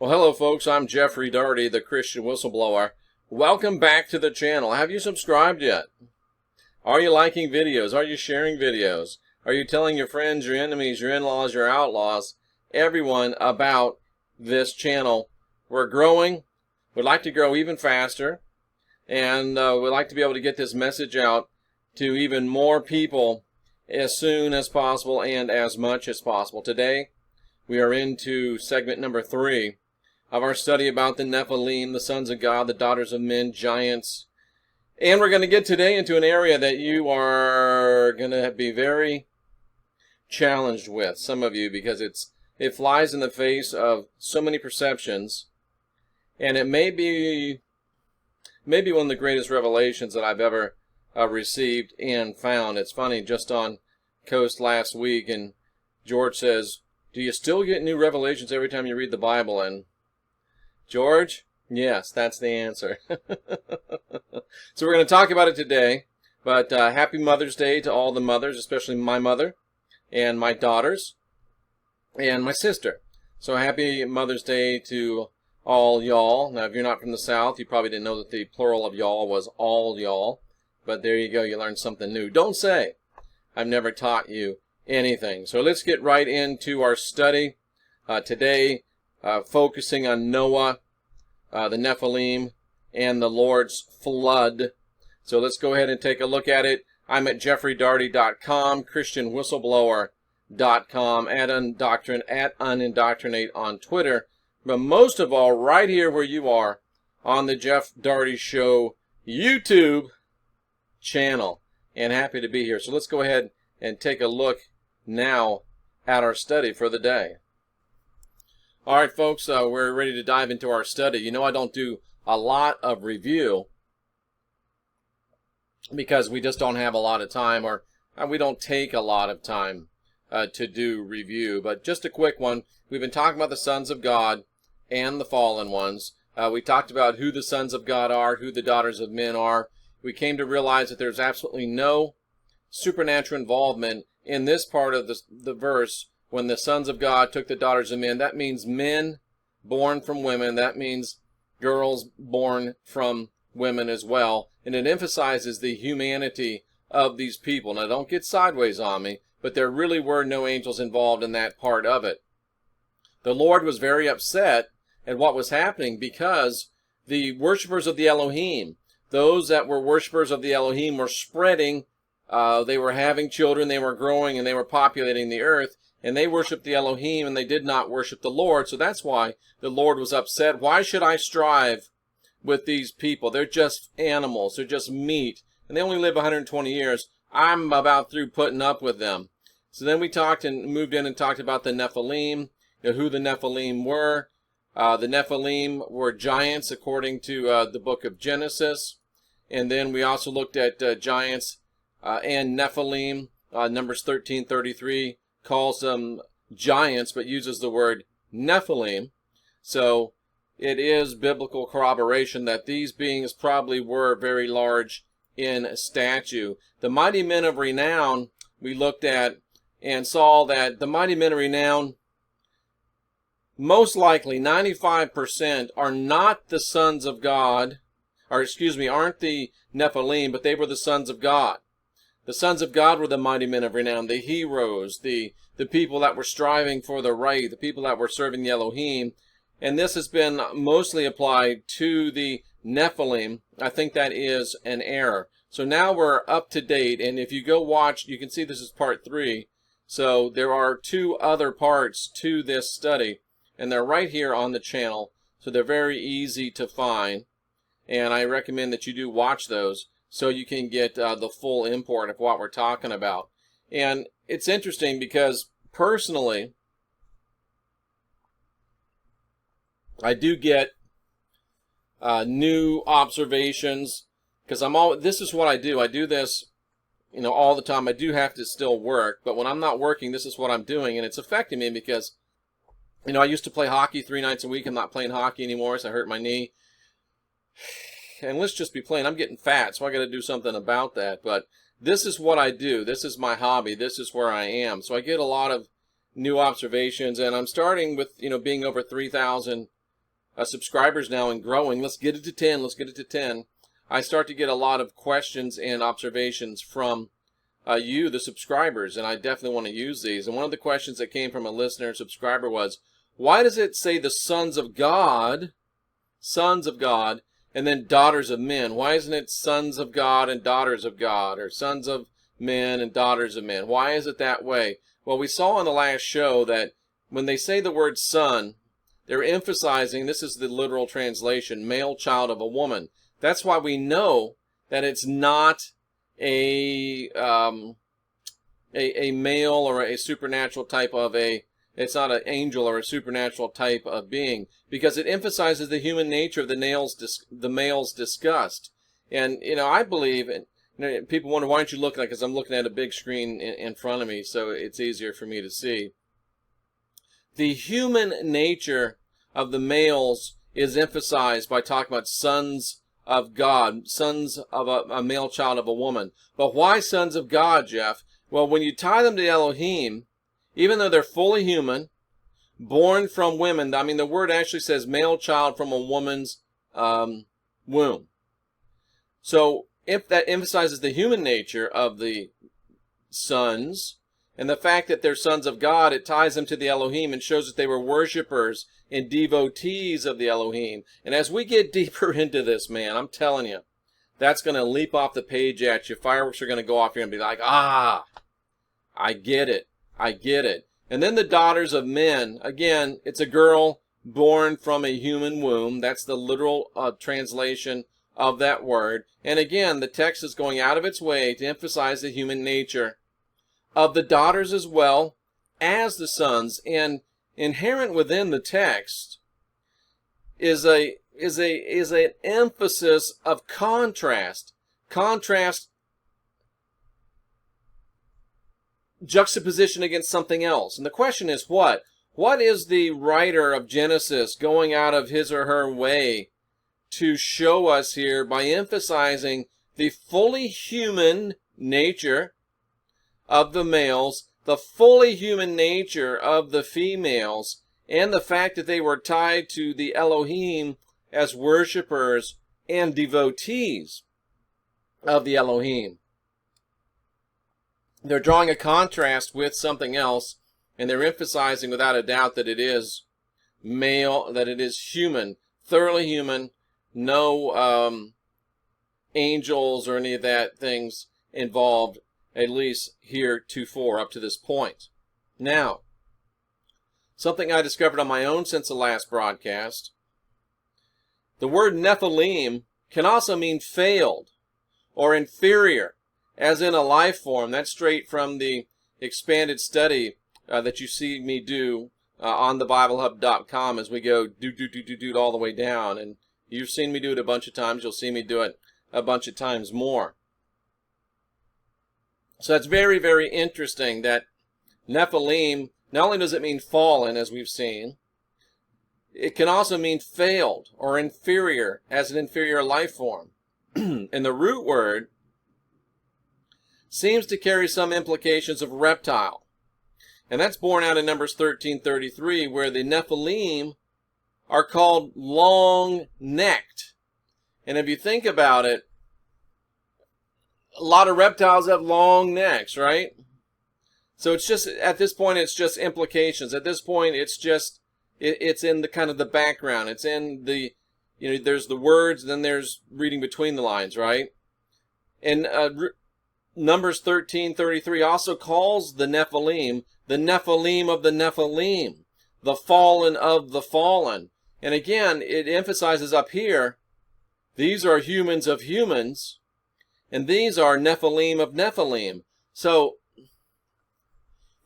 Well, hello folks, I'm Jeffrey Daugherty, the Christian Whistleblower. Welcome back to the channel. Have you subscribed yet? Are you liking videos? Are you sharing videos? Are you telling your friends, your enemies, your in-laws, your outlaws, everyone about this channel? We're growing. We'd like to grow even faster. And we'd like to be able to get this message out to even more people as soon as possible and as much as possible. Today, we are into segment number 3 of our study about the Nephilim, the sons of God, the daughters of men, giants. And we're going to get today into an area that you are going to be very challenged with, some of you, because it flies in the face of so many perceptions, and it may be one of the greatest revelations that I've ever received and found. It's funny, just on Coast last week, and George says, "Do you still get new revelations every time you read the Bible?" And George, yes, that's the answer. So we're going to talk about it today. But happy Mother's Day to all the mothers, especially my mother and my daughters and my sister. So happy Mother's Day to all y'all. Now, if you're not from the South, you probably didn't know that the plural of y'all was all y'all. But there you go, you learned something new. Don't say I've never taught you anything. So let's get right into our study today, focusing on Noah, the Nephilim, and the Lord's flood. So let's go ahead and take a look at it. I'm at jeffreydaugherty.com, christianwhistleblower.com, at unindoctrinate on Twitter. But most of all, right here where you are on the Jeff Daugherty Show YouTube channel. And happy to be here. So let's go ahead and take a look now at our study for the day. All right, folks, we're ready to dive into our study. You know, I don't do a lot of review because we just don't have a lot of time, or we don't take a lot of time to do review. But just a quick one. We've been talking about the sons of God and the fallen ones. We talked about who the sons of God are, who the daughters of men are. We came to realize that there's absolutely no supernatural involvement in this part of the verse. When the sons of God took the daughters of men, that means men born from women. That means girls born from women as well. And it emphasizes the humanity of these people. Now, don't get sideways on me, but there really were no angels involved in that part of it. The Lord was very upset at what was happening because the worshipers of the Elohim, those that were worshipers of the Elohim, were spreading. They were having children, they were growing, and they were populating the earth. And they worshiped the Elohim, and they did not worship the Lord. So that's why the Lord was upset. Why should I strive with these people? They're just animals. They're just meat. And they only live 120 years. I'm about through putting up with them. So then we talked and moved in and talked about the Nephilim, who the Nephilim were. The Nephilim were giants, according to the book of Genesis. And then we also looked at giants and Nephilim. Numbers 13:33. Calls them giants, but uses the word Nephilim. So it is biblical corroboration that these beings probably were very large in stature. The mighty men of renown we looked at and saw that the mighty men of renown, most likely 95%, are not the sons of God, or excuse me, aren't the Nephilim, but they were the sons of God. The sons of God were the mighty men of renown, the heroes, the people that were striving for the right, the people that were serving the Elohim. And this has been mostly applied to the Nephilim. I think that is an error. So now we're up to date, and if you go watch, you can see this is part 3. So there are 2 other parts to this study, and they're right here on the channel. So they're very easy to find, and I recommend that you do watch those, so you can get the full import of what we're talking about. And it's interesting because personally, I do get new observations because this is what I do. I do this, all the time. I do have to still work, but when I'm not working, this is what I'm doing, and it's affecting me because, I used to play hockey 3 nights a week. I'm not playing hockey anymore, so I hurt my knee. And let's just be plain, I'm getting fat, so I got to do something about that. But this is what I do. This is my hobby. This is where I am. So I get a lot of new observations, and I'm starting with, being over 3,000 subscribers now and growing. Let's get it to 10. Let's get it to 10. I start to get a lot of questions and observations from you, the subscribers, and I definitely want to use these. And one of the questions that came from a listener subscriber was, why does it say the sons of God, and then daughters of men? Why isn't it sons of God and daughters of God, or sons of men and daughters of men? Why is it that way? Well, we saw in the last show that when they say the word son, they're emphasizing, this is the literal translation, male child of a woman. That's why we know that it's not a male or a supernatural type of it's not an angel or a supernatural type of being, because it emphasizes the human nature of the males discussed. And, I believe, and people wonder, why aren't you looking at it? Because I'm looking at a big screen in front of me, so it's easier for me to see. The human nature of the males is emphasized by talking about sons of God, sons of a male child of a woman. But why sons of God, Jeff? Well, when you tie them to Elohim, even though they're fully human, born from women, I mean, the word actually says male child from a woman's womb. So if that emphasizes the human nature of the sons, and the fact that they're sons of God, it ties them to the Elohim and shows that they were worshipers and devotees of the Elohim. And as we get deeper into this, man, I'm telling you, that's going to leap off the page at you. Fireworks are going to go off here and be like, I get it. I get it. And then the daughters of men, again, it's a girl born from a human womb. That's the literal translation of that word. And again, the text is going out of its way to emphasize the human nature of the daughters as well as the sons. And inherent within the text is an emphasis of contrast. Juxtaposition against something else. And the question is what? What is the writer of Genesis going out of his or her way to show us here by emphasizing the fully human nature of the males, the fully human nature of the females, and the fact that they were tied to the Elohim as worshipers and devotees of the Elohim? They're drawing a contrast with something else, and they're emphasizing without a doubt that it is male, that it is human, thoroughly human, no angels or any of that things involved, at least heretofore up to this point. Now, something I discovered on my own since the last broadcast, the word Nephilim can also mean failed or inferior, as in a life form. That's straight from the expanded study that you see me do on thebiblehub.com as we go do all the way down. And you've seen me do it a bunch of times. You'll see me do it a bunch of times more. So that's very, very interesting that Nephilim, not only does it mean fallen, as we've seen, it can also mean failed or inferior, as an inferior life form. And the root word seems to carry some implications of reptile. And that's borne out in Numbers 13:33, where the Nephilim are called long-necked. And if you think about it, a lot of reptiles have long necks, right? So it's just, at this point, it's just implications. At this point, it's just, it's in the kind of the background. It's in the, there's the words, then there's reading between the lines, right? And Numbers 13:33 also calls the Nephilim of the Nephilim, the fallen of the fallen. And again, it emphasizes up here, these are humans of humans, and these are Nephilim of Nephilim. So,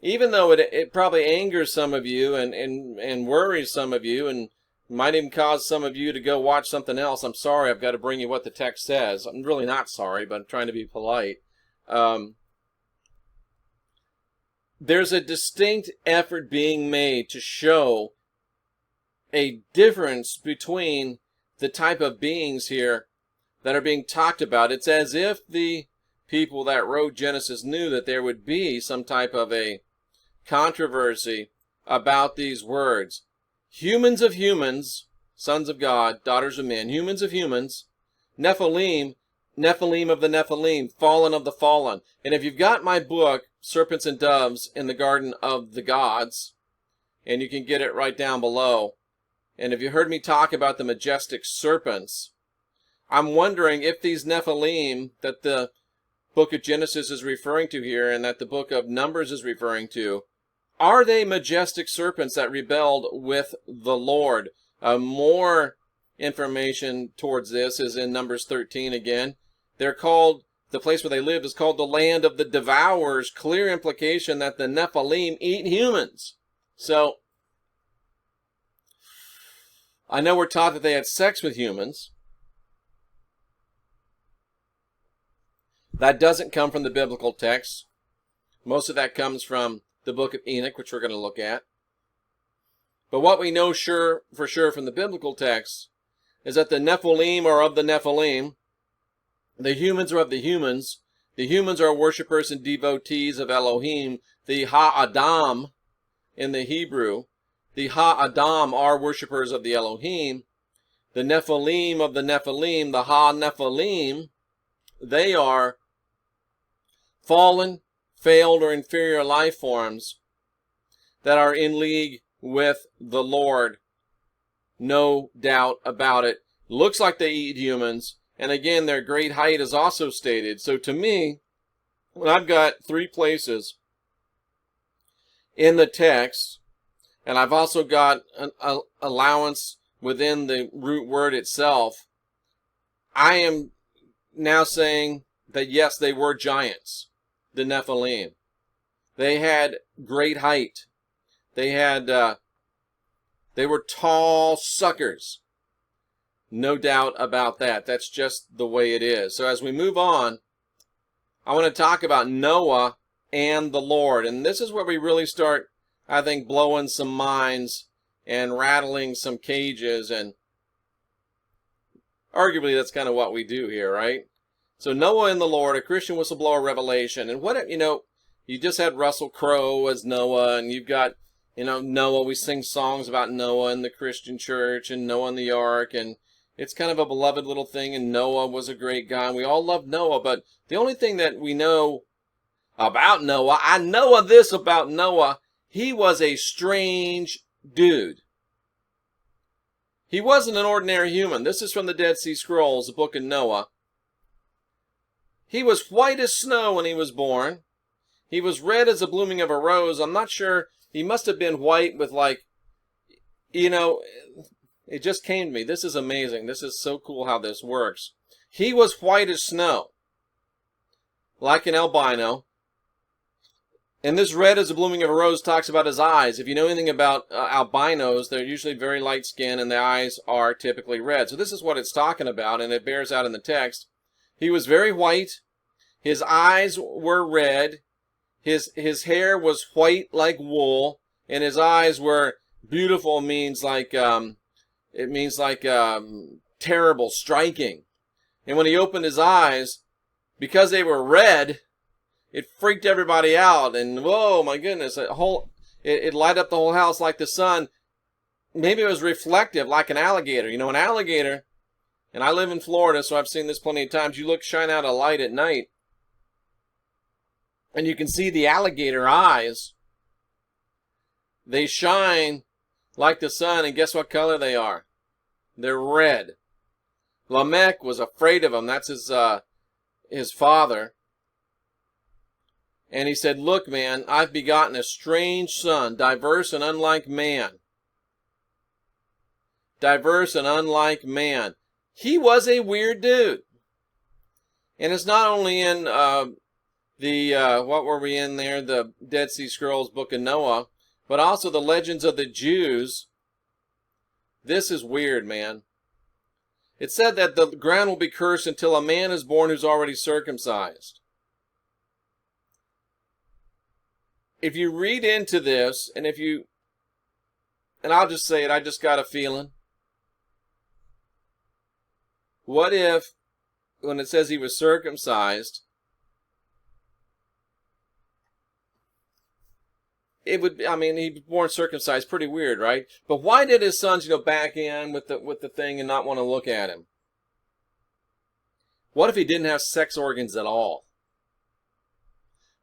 even though it probably angers some of you and worries some of you, and might even cause some of you to go watch something else, I'm sorry, I've got to bring you what the text says. I'm really not sorry, but I'm trying to be polite. There's a distinct effort being made to show a difference between the type of beings here that are being talked about. It's as if the people that wrote Genesis knew that there would be some type of a controversy about these words. Humans of humans sons of God, daughters of men, humans of humans, Nephilim, Nephilim of the Nephilim, fallen of the fallen. And if you've got my book, Serpents and Doves in the Garden of the Gods, and you can get it right down below, and if you heard me talk about the majestic serpents, I'm wondering if these Nephilim that the book of Genesis is referring to here and that the book of Numbers is referring to, are they majestic serpents that rebelled with the Lord? More information towards this is in Numbers 13 again. They're called, the place where they lived is called the land of the devourers. Clear implication that the Nephilim eat humans. So, I know we're taught that they had sex with humans. That doesn't come from the biblical text. Most of that comes from the book of Enoch, which we're going to look at. But what we know for sure from the biblical text is that the Nephilim are of the Nephilim. The humans are of the humans. The humans are worshipers and devotees of Elohim, the Ha-Adam in the Hebrew. The Ha-Adam are worshipers of the Elohim. The Nephilim of the Nephilim, the Ha-Nephilim, they are fallen, failed, or inferior life forms that are in league with the Lord. No doubt about it. Looks like they eat humans. And again, their great height is also stated. So to me, when I've got three places in the text, and I've also got an allowance within the root word itself, I am now saying that yes, they were giants, the Nephilim. They had great height. They were tall suckers. No doubt about that. That's just the way it is. So as we move on, I want to talk about Noah and the Lord. And this is where we really start, I think, blowing some minds and rattling some cages. And arguably, that's kind of what we do here, right? So Noah and the Lord, a Christian whistleblower revelation. And what, you just had Russell Crowe as Noah, and you've got, Noah. We sing songs about Noah in the Christian church and Noah and the ark, and it's kind of a beloved little thing, and Noah was a great guy, and we all love Noah, but the only thing that we know about Noah, I know this about Noah, he was a strange dude. He wasn't an ordinary human. This is from the Dead Sea Scrolls, the book of Noah. He was white as snow when he was born. He was red as the blooming of a rose. I'm not sure. He must have been white with it just came to me. This is amazing. This is so cool how this works. He was white as snow, like an albino. And this red as the blooming of a rose talks about his eyes. If you know anything about albinos, they're usually very light skinned and the eyes are typically red. So this is what it's talking about, and it bears out in the text. He was very white. His eyes were red. His hair was white like wool, and his eyes were beautiful. Means terrible, striking. And when he opened his eyes, because they were red, it freaked everybody out. And whoa, my goodness, it light up the whole house like the sun. Maybe it was reflective, like an alligator. An alligator, and I live in Florida, so I've seen this plenty of times. You shine out a light at night, and you can see the alligator eyes. They shine like the sun, and guess what color they are? They're red. Lamech was afraid of him. That's his father. And he said, "Look, man, I've begotten a strange son, diverse and unlike man." Diverse and unlike man. He was a weird dude. And it's not only in what were we in there? The Dead Sea Scrolls, Book of Noah, but also the Legends of the Jews. This is weird, man. It said that the ground will be cursed until a man is born who's already circumcised. If you read into this, and I'll just say it, I just got a feeling. What if, when it says he was circumcised, it would, I mean, he was born circumcised, pretty weird, right? But why did his sons, back in with the thing and not want to look at him? What if he didn't have sex organs at all?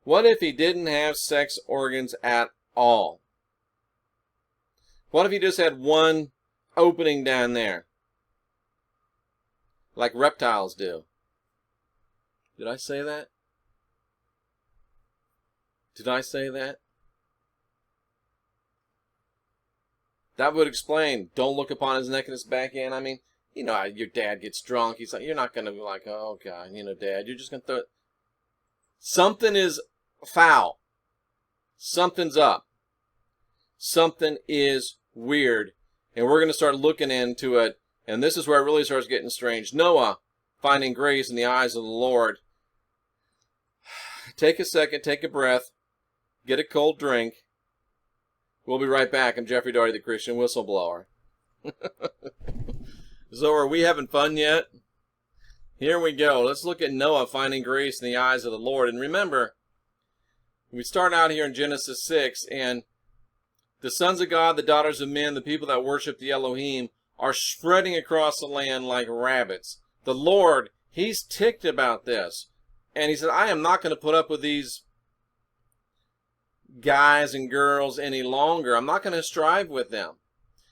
What if he didn't have sex organs at all? What if he just had one opening down there? Like reptiles do. Did I say that? Did I say that? That would explain, don't look upon his neck and his back end. I mean, your dad gets drunk. He's like, you're not going to be like, oh, God, Dad, you're just going to throw it. Something is foul. Something's up. Something is weird. And we're going to start looking into it. And this is where it really starts getting strange. Noah, finding grace in the eyes of the Lord. Take a second, take a breath, get a cold drink. We'll be right back. I'm Jeffrey Daugherty, the Christian Whistleblower. So are we having fun yet? Here we go. Let's look at Noah finding grace in the eyes of the Lord. And remember, we start out here in Genesis 6, and the sons of God, the daughters of men, the people that worship the Elohim, are spreading across the land like rabbits. The Lord, he's ticked about this. And he said, I am not going to put up with these guys and girls any longer. I'm not going to strive with them.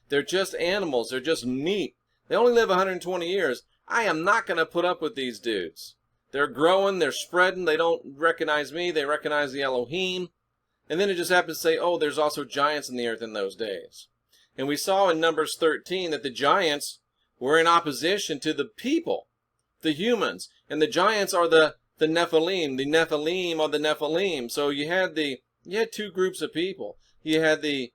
They're just animals. They're just meat. They only live 120 years. I am not going to put up with these dudes. They're growing. They're spreading. They don't recognize me. They recognize the Elohim. And then it just happens to say, oh, there's also giants in the earth in those days. And we saw in Numbers 13 that the giants were in opposition to the people, the humans. And the giants are the Nephilim. The Nephilim are the Nephilim. So you had two groups of people. You had the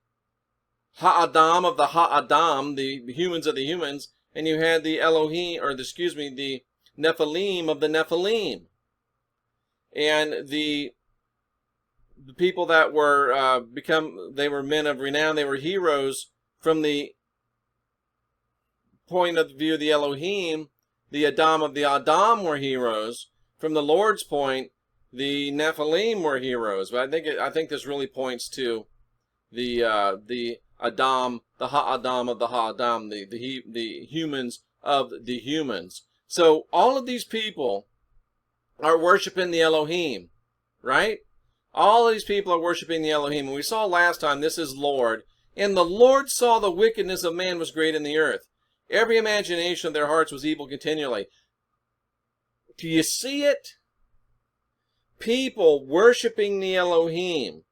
Ha'adam of the Ha'adam, the humans of the humans, and you had the Elohim, the Nephilim of the Nephilim. And the people that were they were men of renown, they were heroes from the point of view of the Elohim. The Adam of the Adam were heroes. From the Lord's point, the Nephilim were heroes. But I think this really points to the Adam, the Ha'adam of the Ha'adam, the humans of the humans. So all of these people are worshiping the Elohim, right? All of these people are worshiping the Elohim. And we saw last time, this is Lord. And the Lord saw the wickedness of man was great in the earth. Every imagination of their hearts was evil continually. Do you see it? People worshiping the Elohim.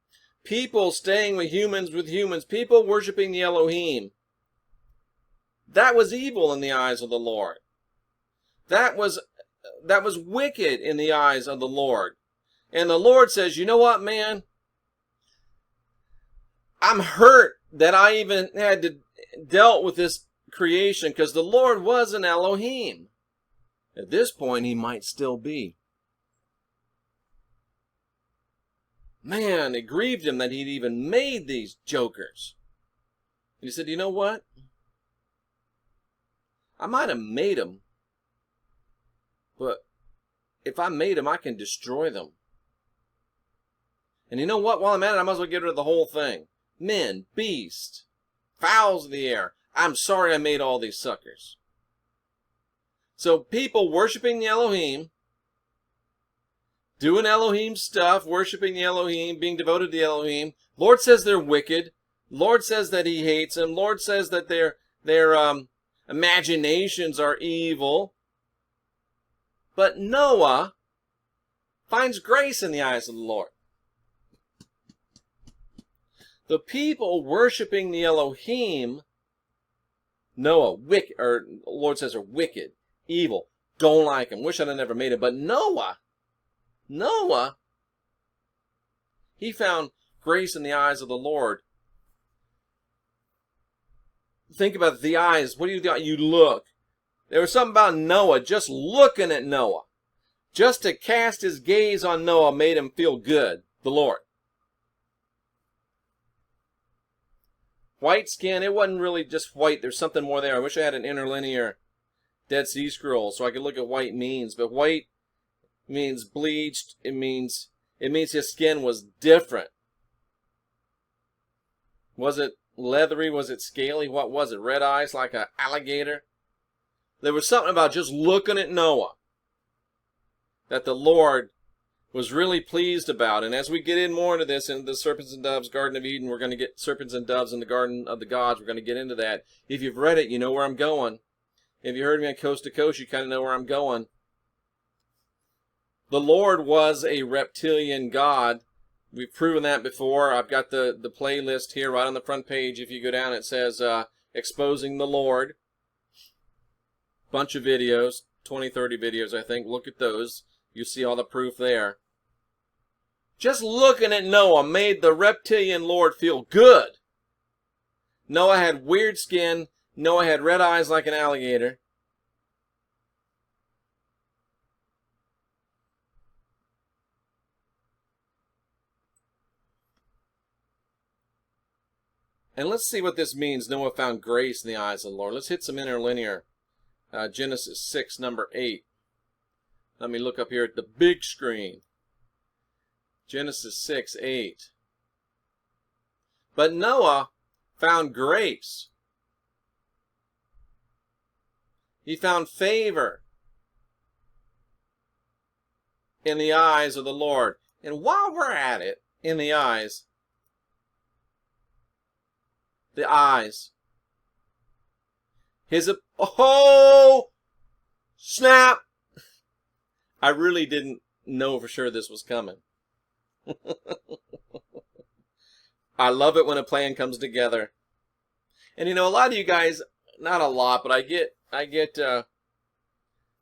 People staying with humans. People worshiping the Elohim. That was evil in the eyes of the Lord. That was wicked in the eyes of the Lord. And the Lord says, you know what, man? I'm hurt that I even had to dealt with this creation, because the Lord was an Elohim. At this point, he might still be. Man, it grieved him that he'd even made these jokers. And he said, you know what? I might have made them, but if I made them, I can destroy them. And you know what? While I'm at it, I might as well get rid of the whole thing. Men, beasts, fowls of the air. I'm sorry I made all these suckers. So people worshiping the Elohim, doing Elohim stuff, worshiping the Elohim, being devoted to the Elohim. Lord says they're wicked. Lord says that he hates them. Lord says that their imaginations are evil. But Noah finds grace in the eyes of the Lord. The people worshiping the Elohim, Noah, wicked, or Lord says are wicked, evil, don't like him, wish I'd have never made it. But Noah, he found grace in the eyes of the Lord. Think about the eyes. What do you do? You look. There was something about Noah, just looking at Noah. Just to cast his gaze on Noah made him feel good, the Lord. White skin, it wasn't really just white. There's something more there. I wish I had an interlinear Dead Sea Scroll so I could look at what white means. But white means bleached. It means his skin was different. Was it leathery? Was it scaly? What was it? Red eyes like an alligator? There was something about just looking at Noah that the Lord was really pleased about. And as we get in more into this, in the serpents and doves, Garden of Eden, we're going to get serpents and doves in the Garden of the Gods. We're going to get into that. If you've read it, you know where I'm going. If you heard me on Coast to Coast, you kind of know where I'm going. The Lord was a reptilian God. We've proven that before. I've got the playlist here right on the front page. If you go down, it says Exposing the Lord. Bunch of videos, 20, 30 videos, I think. Look at those. You see all the proof there. Just looking at Noah made the reptilian Lord feel good. Noah had weird skin. Noah had red eyes like an alligator. And let's see what this means. Noah found grace in the eyes of the Lord. Let's hit some interlinear. Genesis 6, number 8. Let me look up here at the big screen. Genesis 6, 8. But Noah found grace. He found favor in the eyes of the Lord. And while we're at it, in the eyes, oh, snap! I really didn't know for sure this was coming. I love it when a plan comes together. And you know, a lot of you guys, not a lot, but I get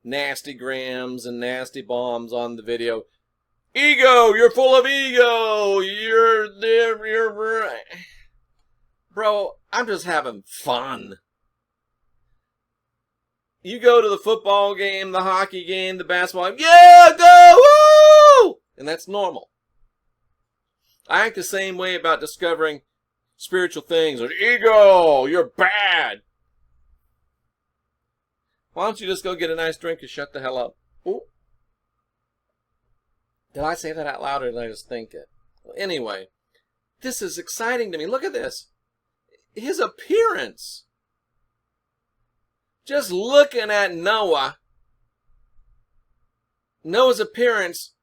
nasty grams and nasty bombs on the video. Ego, you're full of ego. You're bro, I'm just having fun. You go to the football game, the hockey game, the basketball game, yeah, go, woo! And that's normal. I act the same way about discovering spiritual things. Ego, you're bad. Why don't you just go get a nice drink and shut the hell up? Ooh. Did I say that out loud or did I just think it? Well, anyway, this is exciting to me. Look at this. His appearance. Just looking at Noah's appearance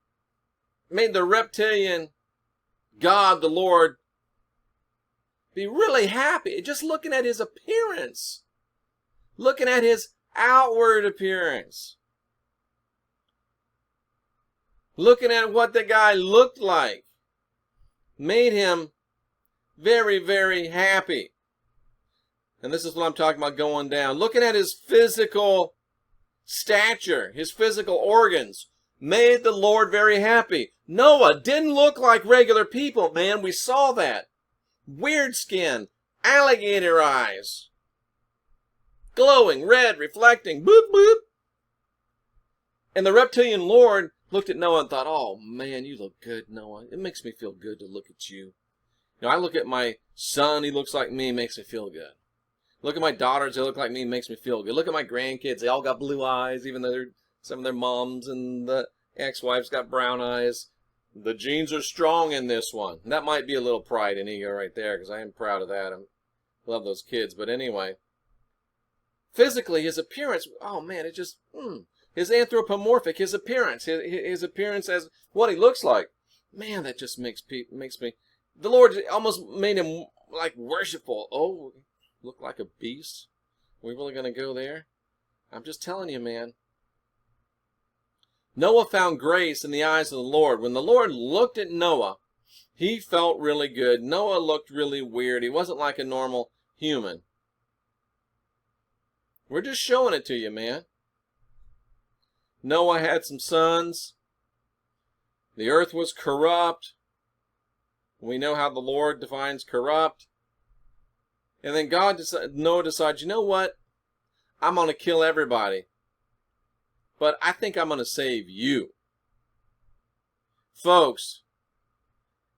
made the reptilian God, the Lord, be really happy. Just looking at his appearance. Looking at his outward appearance. Looking at what the guy looked like made him very, very happy. And this is what I'm talking about going down. Looking at his physical stature, his physical organs, made the Lord very happy. Noah didn't look like regular people, man. We saw that. Weird skin, alligator eyes, glowing, red, reflecting, boop, boop. And the reptilian Lord looked at Noah and thought, oh, man, you look good, Noah. It makes me feel good to look at you. You know, I look at my son, he looks like me, makes me feel good. Look at my daughters, they look like me, makes me feel good. Look at my grandkids, they all got blue eyes, even though some of their moms and the ex-wives got brown eyes. The genes are strong in this one. And that might be a little pride and ego right there, because I am proud of that. I love those kids. But anyway, physically, his appearance, oh man, it just, his anthropomorphic, his appearance as what he looks like. Man, that just makes me, the Lord almost made him like worshipful. Oh, look like a beast? We really going to go there? I'm just telling you, man. Noah found grace in the eyes of the Lord. When the Lord looked at Noah, he felt really good. Noah looked really weird. He wasn't like a normal human. We're just showing it to you, man. Noah had some sons. The earth was corrupt. We know how the Lord defines corrupt. And then Noah decides, you know what? I'm going to kill everybody. But I think I'm going to save you. Folks,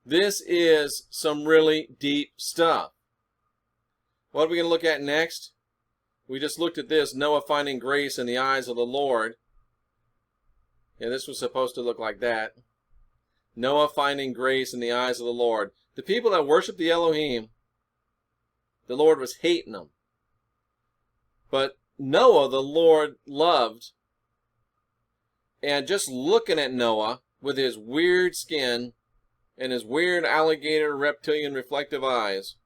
this is some really deep stuff. What are we going to look at next? We just looked at this, Noah finding grace in the eyes of the Lord. Yeah, this was supposed to look like that. Noah finding grace in the eyes of the Lord. The people that worship the Elohim, The Lord was hating them. But Noah, the Lord loved. And just looking at Noah with his weird skin and his weird alligator reptilian reflective eyes,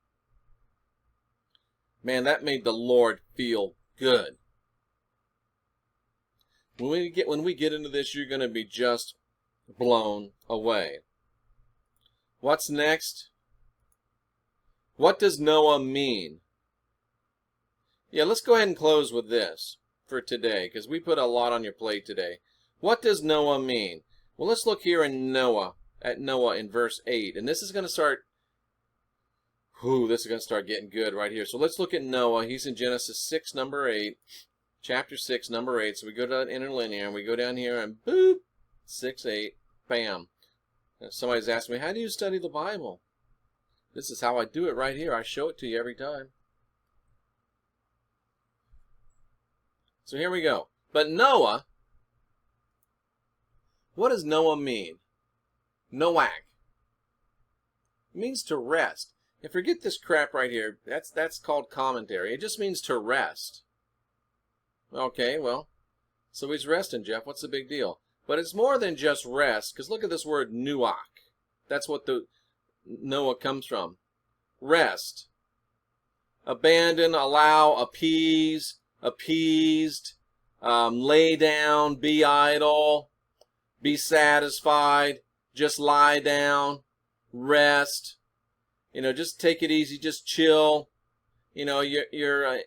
man, that made the Lord feel good. When we get into this, you're going to be just blown away. What's next? What does Noah mean? Yeah, let's go ahead and close with this for today, because we put a lot on your plate today. What does Noah mean? Well, let's look here in Noah, at Noah in verse 8. And this is going to start, this is going to start getting good right here. So let's look at Noah. He's in Genesis 6, number 8. Chapter 6, number 8. So we go to that interlinear, and we go down here, and boop, 6, 8, bam. Now, somebody's asked me, how do you study the Bible? This is how I do it right here. I show it to you every time. So here we go. But Noah, what does Noah mean? Noach. It means to rest. And forget this crap right here. That's called commentary. It just means to rest. Okay, well, so he's resting, Jeff. What's the big deal? But it's more than just rest, because look at this word nuach. That's what the Noah comes from. Rest. Abandon, allow, appease, appeased, lay down, be idle, be satisfied, just lie down, rest, just take it easy, just chill, you're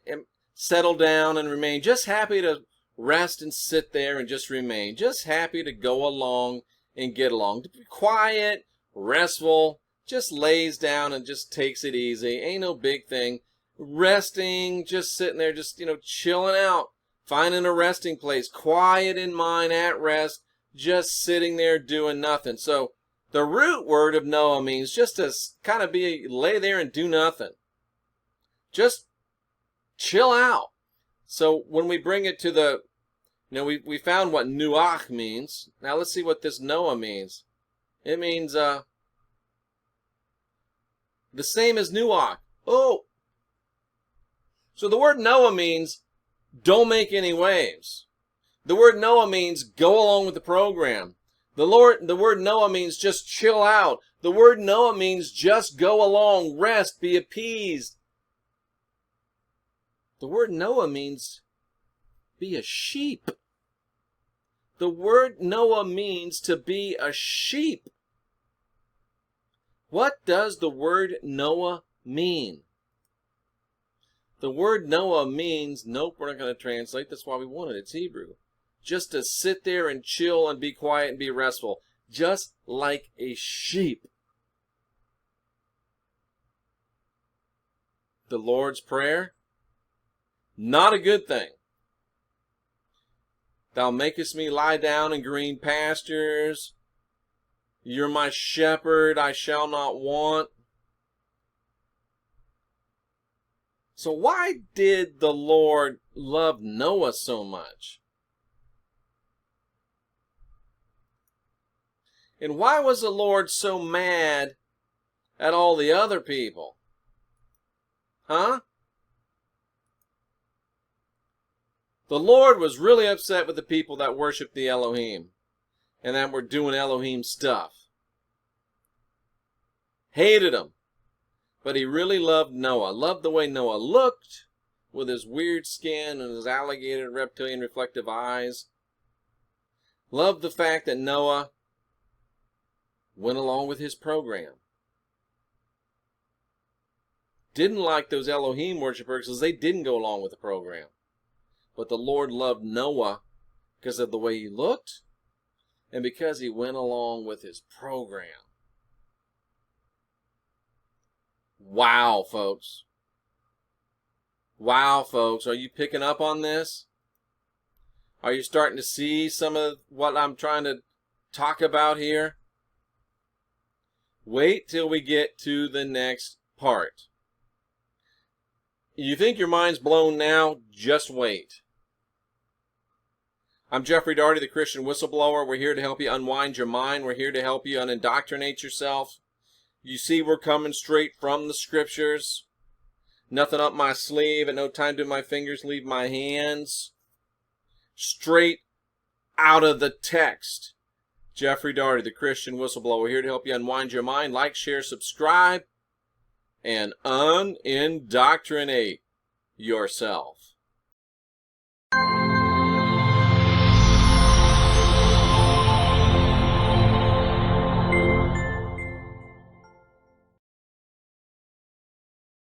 settle down and remain, just happy to rest and sit there and just remain, just happy to go along and get along, to be quiet, restful, just lays down and just takes it easy, ain't no big thing. Resting, just sitting there, just, chilling out, finding a resting place, quiet in mind, at rest, just sitting there doing nothing. So the root word of Noah means just to kind of lay there and do nothing. Just chill out. So when we bring it to the, we found what nuach means. Now let's see what this Noah means. It means the same as nuach. Oh! So the word Noah means don't make any waves. The word Noah means go along with the program. The word Noah means just chill out. The word Noah means just go along, rest, be appeased. The word Noah means be a sheep. The word Noah means to be a sheep. What does the word Noah mean? The word Noah means, nope, we're not going to translate. That's why we want it. It's Hebrew. Just to sit there and chill and be quiet and be restful. Just like a sheep. The Lord's Prayer? Not a good thing. Thou makest me lie down in green pastures. You're my shepherd, I shall not want. So why did the Lord love Noah so much? And why was the Lord so mad at all the other people? Huh? The Lord was really upset with the people that worshiped the Elohim and that were doing Elohim stuff. Hated them. But he really loved Noah. Loved the way Noah looked with his weird skin and his alligator reptilian reflective eyes. Loved the fact that Noah went along with his program. Didn't like those Elohim worshipers because they didn't go along with the program. But the Lord loved Noah because of the way he looked and because he went along with his program. Wow, folks. Wow, folks. Are you picking up on this? Are you starting to see some of what I'm trying to talk about here? Wait till we get to the next part. You think your mind's blown now? Just wait. I'm Jeffrey Daugherty, the Christian Whistleblower. We're here to help you unwind your mind. We're here to help you unindoctrinate yourself. You see, we're coming straight from the Scriptures. Nothing up my sleeve. At no time do my fingers leave my hands. Straight out of the text. Jeffrey Daugherty, the Christian Whistleblower, here to help you unwind your mind. Like, share, subscribe, and unindoctrinate yourself.